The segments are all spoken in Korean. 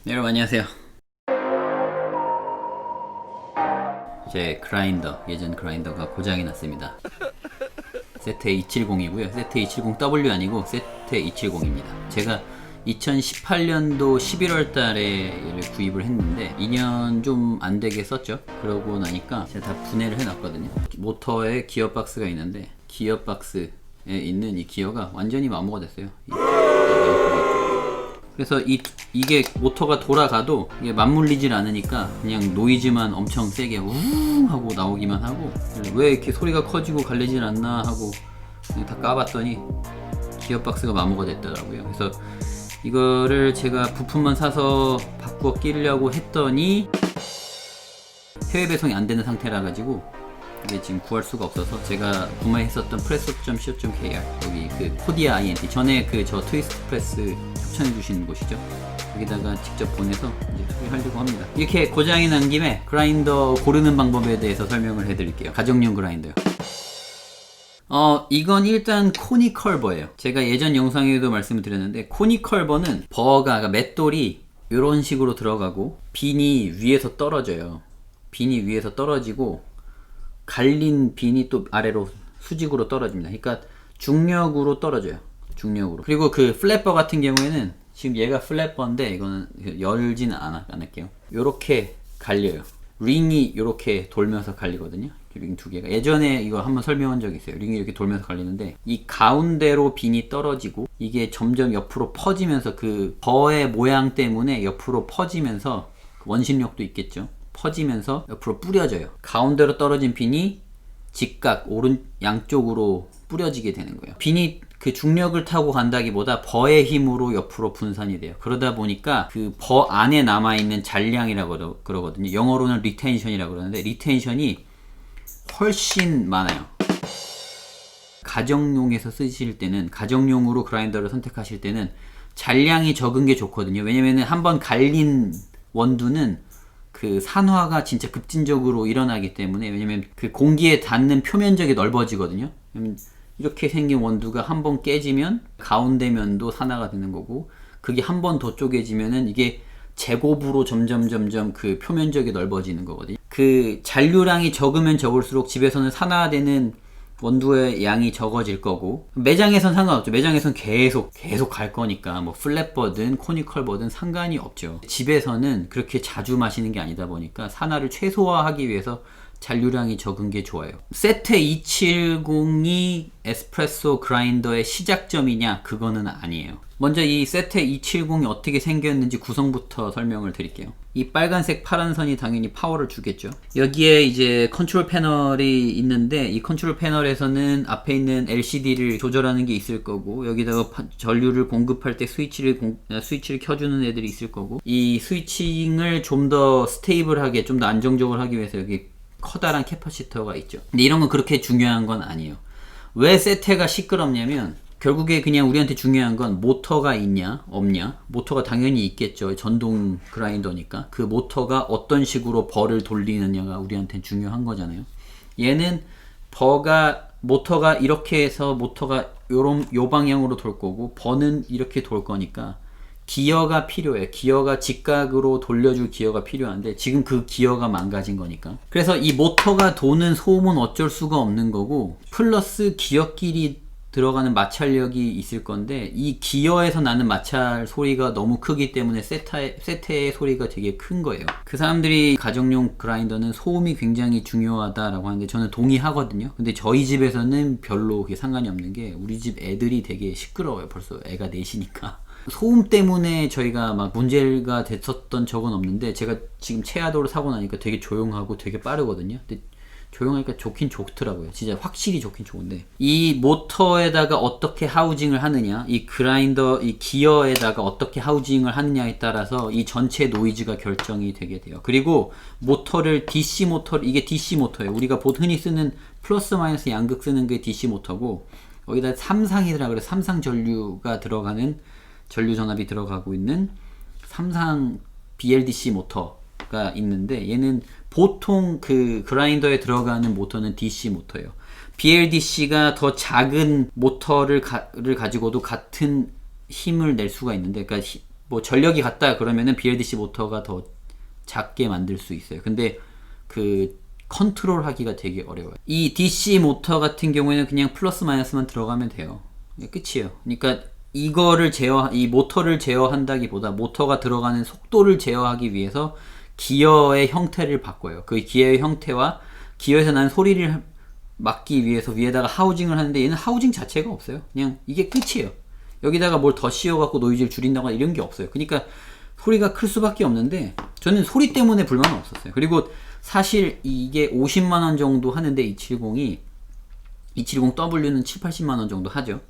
네, 여러분 안녕하세요. 제 그라인더, 예전 그라인더가 고장이 났습니다. 세테 270이고요. 세테 270W 아니고 세테 270입니다. 제가 2018년도 11월 달에 얘를 구입을 했는데 2년 좀 안 되게 썼죠. 그러고 나니까 제가 다 분해를 해놨거든요. 모터에 기어 박스가 있는데 기어 박스에 있는 이 기어가 완전히 마모가 됐어요. 그래서 이게 모터가 돌아가도 이게 맞물리질 않으니까 그냥 노이즈만 엄청 세게 우웅 하고 나오기만 하고, 왜 이렇게 소리가 커지고 갈리질 않나 하고 그냥 다 까봤더니 기어박스가 마모가 됐더라고요. 그래서 이거를 제가 부품만 사서 바꾸어 끼려고 했더니 해외 배송이 안 되는 상태라 가지고 이게 지금 구할 수가 없어서 제가 구매했었던 presso.co.kr, 여기 그 코디아 INT, 전에 그 저 트위스트 프레스 협찬해 주시는 곳이죠. 여기다가 직접 보내서 이제 소개하려고 합니다. 이렇게 고장이 난 김에 그라인더 고르는 방법에 대해서 설명을 해드릴게요. 가정용 그라인더요. 이건 일단 코니컬버예요. 제가 예전 영상에도 말씀을 드렸는데, 코니컬버는 버가, 그러니까 맷돌이 이런 식으로 들어가고 빈이 위에서 떨어져요. 빈이 위에서 떨어지고 갈린 빈이 또 아래로 수직으로 떨어집니다. 그러니까 중력으로 떨어져요. 중력으로. 그리고 그 플랫버 같은 경우에는 지금 얘가 플랫버인데 이거는 열진 않을게요. 요렇게 갈려요. 링이 요렇게 돌면서 갈리거든요. 링 두 개가. 예전에 이거 한번 설명한 적이 있어요. 링이 이렇게 돌면서 갈리는데 이 가운데로 빈이 떨어지고 이게 점점 옆으로 퍼지면서 그 버의 모양 때문에 옆으로 퍼지면서 원심력도 있겠죠. 퍼지면서 옆으로 뿌려져요. 가운데로 떨어진 빈이 직각 오른 양쪽으로 뿌려지게 되는 거예요. 빈이 그 중력을 타고 간다기보다 버의 힘으로 옆으로 분산이 돼요. 그러다 보니까 그 버 안에 남아있는 잔량이라고 그러거든요. 영어로는 리텐션이라고 그러는데 리텐션이 훨씬 많아요. 가정용에서 쓰실 때는, 가정용으로 그라인더를 선택하실 때는 잔량이 적은 게 좋거든요. 왜냐면은 한번 갈린 원두는 그 산화가 진짜 급진적으로 일어나기 때문에, 왜냐면 그 공기에 닿는 표면적이 넓어지거든요. 이렇게 생긴 원두가 한번 깨지면 가운데 면도 산화가 되는 거고, 그게 한 번 더 쪼개지면은 이게 제곱으로 점점 그 표면적이 넓어지는 거거든요. 그 잔류량이 적으면 적을수록 집에서는 산화되는 원두의 양이 적어질 거고, 매장에선 상관없죠. 매장에선 계속 갈 거니까 뭐 플랫버든 코니컬버든 상관이 없죠. 집에서는 그렇게 자주 마시는 게 아니다 보니까 산화를 최소화하기 위해서 잔류량이 적은 게 좋아요. 세테 270이 에스프레소 그라인더의 시작점이냐? 그거는 아니에요. 먼저 이 세테 270이 어떻게 생겼는지 구성부터 설명을 드릴게요. 이 빨간색 파란 선이 당연히 파워를 주겠죠. 여기에 이제 컨트롤 패널이 있는데, 이 컨트롤 패널에서는 앞에 있는 LCD를 조절하는 게 있을 거고, 여기다가 전류를 공급할 때 스위치를 켜주는 애들이 있을 거고, 이 스위칭을 좀 더 스테이블하게, 좀 더 안정적으로 하기 위해서 여기 커다란 캐파시터가 있죠. 근데 이런 건 그렇게 중요한 건 아니에요. 왜 세테가 시끄럽냐면, 결국에 그냥 우리한테 중요한 건 모터가 있냐 없냐. 모터가 당연히 있겠죠. 전동 그라인더니까. 그 모터가 어떤 식으로 버를 돌리느냐가 우리한테 중요한 거잖아요. 얘는 모터가 이렇게 해서 모터가 요 방향으로 돌 거고, 버는 이렇게 돌 거니까 기어가 필요해. 기어가 직각으로 돌려줄 기어가 필요한데 지금 그 기어가 망가진 거니까. 그래서 이 모터가 도는 소음은 어쩔 수가 없는 거고, 플러스 기어끼리 들어가는 마찰력이 있을 건데, 이 기어에서 나는 마찰 소리가 너무 크기 때문에 세테의 소리가 되게 큰 거예요. 그 사람들이 가정용 그라인더는 소음이 굉장히 중요하다라고 하는데 저는 동의하거든요. 근데 저희 집에서는 별로 그게 상관이 없는 게, 우리 집 애들이 되게 시끄러워요. 벌써 애가 넷이니까. 소음 때문에 저희가 막 문제가 됐었던 적은 없는데, 제가 지금 체아도를 사고 나니까 되게 조용하고 되게 빠르거든요. 근데 조용하니까 좋긴 좋더라고요. 진짜 확실히 좋긴 좋은데, 이 모터에다가 어떻게 하우징을 하느냐, 이 그라인더, 이 기어에다가 어떻게 하우징을 하느냐에 따라서 이 전체 노이즈가 결정이 되게 돼요. 그리고 모터를 이게 DC 모터예요. 우리가 흔히 쓰는 플러스 마이너스 양극 쓰는 게 DC 모터고, 여기다 삼상이더라. 그래서 삼상 전류가 들어가는, 전류 전압이 들어가고 있는 삼상 BLDC 모터가 있는데, 얘는 보통 그 그라인더에 들어가는 모터는 DC 모터예요. BLDC가 더 작은 모터를 가지고도 같은 힘을 낼 수가 있는데, 그러니까 뭐 전력이 같다 그러면은 BLDC 모터가 더 작게 만들 수 있어요. 근데 그 컨트롤 하기가 되게 어려워요. 이 DC 모터 같은 경우에는 그냥 플러스 마이너스만 들어가면 돼요. 끝이에요. 그러니까 이거를 이 모터를 제어한다기보다 모터가 들어가는 속도를 제어하기 위해서 기어의 형태를 바꿔요. 그 기어의 형태와 기어에서 나는 소리를 막기 위해서 위에다가 하우징을 하는데 얘는 하우징 자체가 없어요. 그냥 이게 끝이에요. 여기다가 뭘 더 씌워갖고 노이즈를 줄인다거나 이런 게 없어요. 그러니까 소리가 클 수밖에 없는데 저는 소리 때문에 불만은 없었어요. 그리고 사실 이게 50만원 정도 하는데 270W는 7, 80만원 정도 하죠.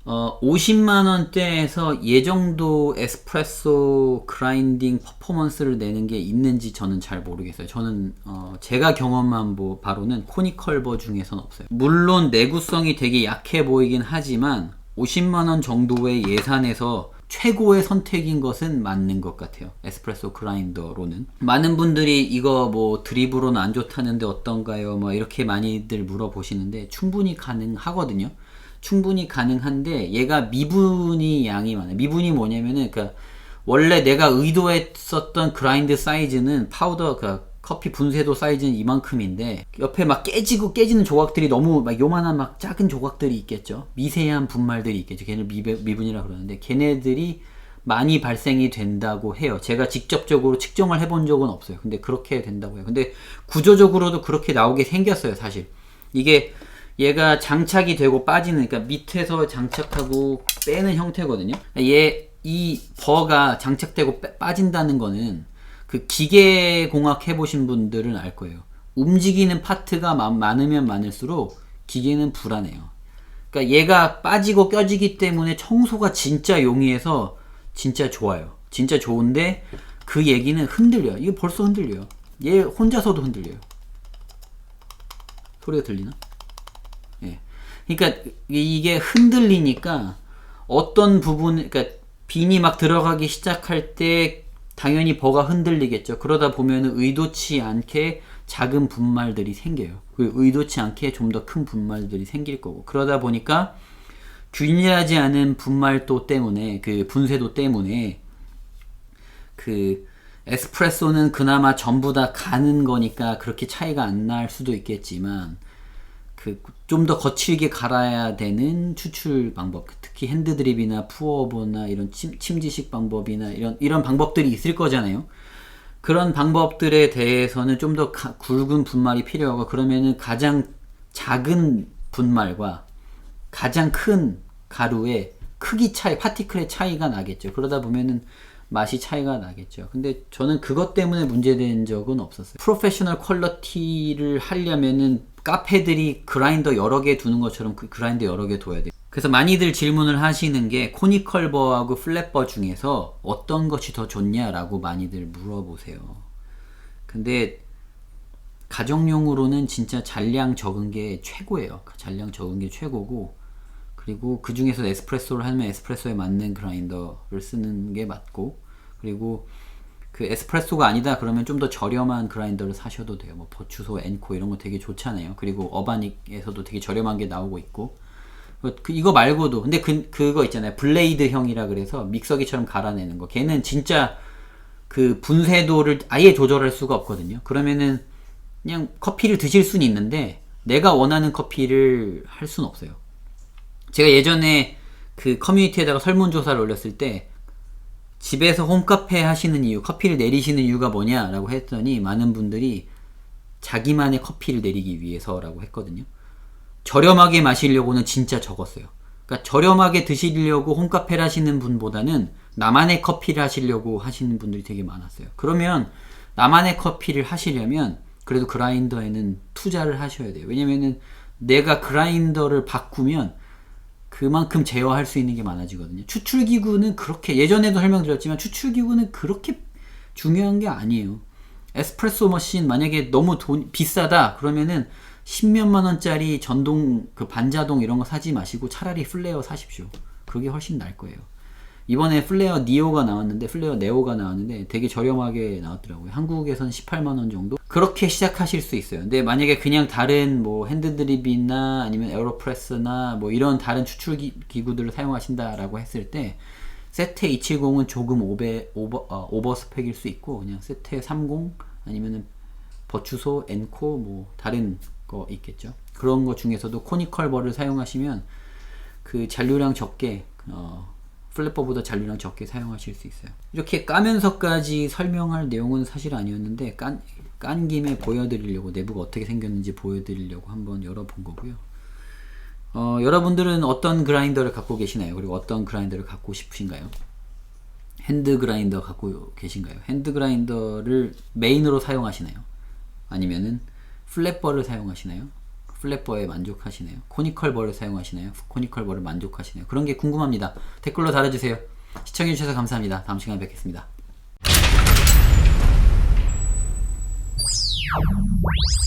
50만원대에서 이 정도 에스프레소 그라인딩 퍼포먼스를 내는 게 있는지 저는 잘 모르겠어요. 저는 제가 경험한 바로는 코니컬버 중에서는 없어요. 물론 내구성이 되게 약해 보이긴 하지만 50만원 정도의 예산에서 최고의 선택인 것은 맞는 것 같아요. 에스프레소 그라인더로는. 많은 분들이 이거 뭐 드립으로는 안 좋다는데 어떤가요? 뭐 이렇게 많이들 물어보시는데 충분히 가능하거든요. 충분히 가능한데 얘가 미분이 양이 많아요. 미분이 뭐냐면은 그러니까 원래 내가 의도했었던 그라인드 사이즈는 파우더 커피 분쇄도 사이즈는 이만큼인데 옆에 막 깨지는 조각들이 너무 막 요만한 막 작은 조각들이 있겠죠. 미세한 분말들이 있겠죠. 걔네를 미분이라 그러는데 걔네들이 많이 발생이 된다고 해요. 제가 직접적으로 측정을 해본 적은 없어요. 근데 그렇게 된다고 해요. 근데 구조적으로도 그렇게 나오게 생겼어요. 사실 이게 얘가 장착이 되고 빠지는, 그러니까 밑에서 장착하고 빼는 형태거든요. 이 버가 장착되고 빠진다는 거는 그 기계공학 해보신 분들은 알 거예요. 움직이는 파트가 많으면 많을수록 기계는 불안해요. 그러니까 얘가 빠지고 껴지기 때문에 청소가 진짜 용이해서 진짜 좋아요. 진짜 좋은데 그 얘기는 흔들려요. 이게 벌써 흔들려요. 얘 혼자서도 흔들려요. 소리가 들리나? 예. 그러니까 이게 흔들리니까 어떤 부분, 그러니까 빈이 막 들어가기 시작할 때 당연히 버가 흔들리겠죠. 그러다 보면 의도치 않게 작은 분말들이 생겨요. 의도치 않게 좀 더 큰 분말들이 생길 거고. 그러다 보니까 균일하지 않은 분말도 때문에, 그 분쇄도 때문에 그 에스프레소는 그나마 전부 다 가는 거니까 그렇게 차이가 안 날 수도 있겠지만 좀 더 거칠게 갈아야 되는 추출 방법, 특히 핸드드립이나 푸어오버나 이런 침지식 방법이나 이런 방법들이 있을 거잖아요. 그런 방법들에 대해서는 좀 더 굵은 분말이 필요하고, 그러면은 가장 작은 분말과 가장 큰 가루의 크기 차이, 파티클의 차이가 나겠죠. 그러다 보면은 맛이 차이가 나겠죠. 근데 저는 그것 때문에 문제된 적은 없었어요. 프로페셔널 퀄리티를 하려면은 카페들이 그라인더 여러 개 두는 것처럼 그 그라인더 여러 개 둬야 돼요. 그래서 많이들 질문을 하시는 게 코니컬버하고 플랫버 중에서 어떤 것이 더 좋냐라고 많이들 물어보세요. 근데 가정용으로는 진짜 잔량 적은 게 최고예요. 잔량 적은 게 최고고, 그리고 그 중에서 에스프레소를 하면 에스프레소에 맞는 그라인더를 쓰는 게 맞고, 그리고 그 에스프레소가 아니다 그러면 좀 더 저렴한 그라인더를 사셔도 돼요. 뭐 버추소, 엔코 이런 거 되게 좋잖아요. 그리고 어바닉에서도 되게 저렴한 게 나오고 있고, 이거 말고도 근데 그거 있잖아요. 블레이드형이라 그래서 믹서기처럼 갈아내는 거. 걔는 진짜 그 분쇄도를 아예 조절할 수가 없거든요. 그러면은 그냥 커피를 드실 수는 있는데 내가 원하는 커피를 할 수는 없어요. 제가 예전에 그 커뮤니티에다가 설문조사를 올렸을 때 집에서 홈카페 하시는 이유, 커피를 내리시는 이유가 뭐냐라고 했더니 많은 분들이 자기만의 커피를 내리기 위해서라고 했거든요. 저렴하게 마시려고는 진짜 적었어요. 그러니까 저렴하게 드시려고 홈카페를 하시는 분보다는 나만의 커피를 하시려고 하시는 분들이 되게 많았어요. 그러면 나만의 커피를 하시려면 그래도 그라인더에는 투자를 하셔야 돼요. 왜냐면은 내가 그라인더를 바꾸면 그만큼 제어할 수 있는 게 많아지거든요. 추출기구는 그렇게, 예전에도 설명드렸지만 추출기구는 그렇게 중요한 게 아니에요. 에스프레소 머신 만약에 너무 비싸다 그러면은 10몇만 원짜리 전동 그 반자동 이런 거 사지 마시고 차라리 플레어 사십시오. 그게 훨씬 나을 거예요. 이번에 플레어 니오가 나왔는데, 플레어 네오가 나왔는데 되게 저렴하게 나왔더라고요. 한국에서는 18만 원 정도? 그렇게 시작하실 수 있어요. 근데 만약에 그냥 다른 뭐 핸드드립이나 아니면 에어로프레스나 뭐 이런 다른 추출 기구들을 사용하신다라고 했을 때 세테 270은 조금 오버 스펙일 수 있고, 그냥 세테 30 아니면은 버추소, 엔코 뭐 다른 거 있겠죠. 그런 거 중에서도 코니컬 벌을 사용하시면 그 잔류량 적게 플랫버보다 잔류량 적게 사용하실 수 있어요. 이렇게 까면서까지 설명할 내용은 사실 아니었는데 깐 김에 보여드리려고, 내부가 어떻게 생겼는지 보여드리려고 한번 열어본 거고요. 여러분들은 어떤 그라인더를 갖고 계시나요? 그리고 어떤 그라인더를 갖고 싶으신가요? 핸드 그라인더 갖고 계신가요? 핸드 그라인더를 메인으로 사용하시나요? 아니면은 플랫버를 사용하시나요? 플랫버에 만족하시나요? 코니컬 벌을 사용하시나요? 코니컬 벌을 만족하시나요? 그런 게 궁금합니다. 댓글로 달아주세요. 시청해주셔서 감사합니다. 다음 시간에 뵙겠습니다.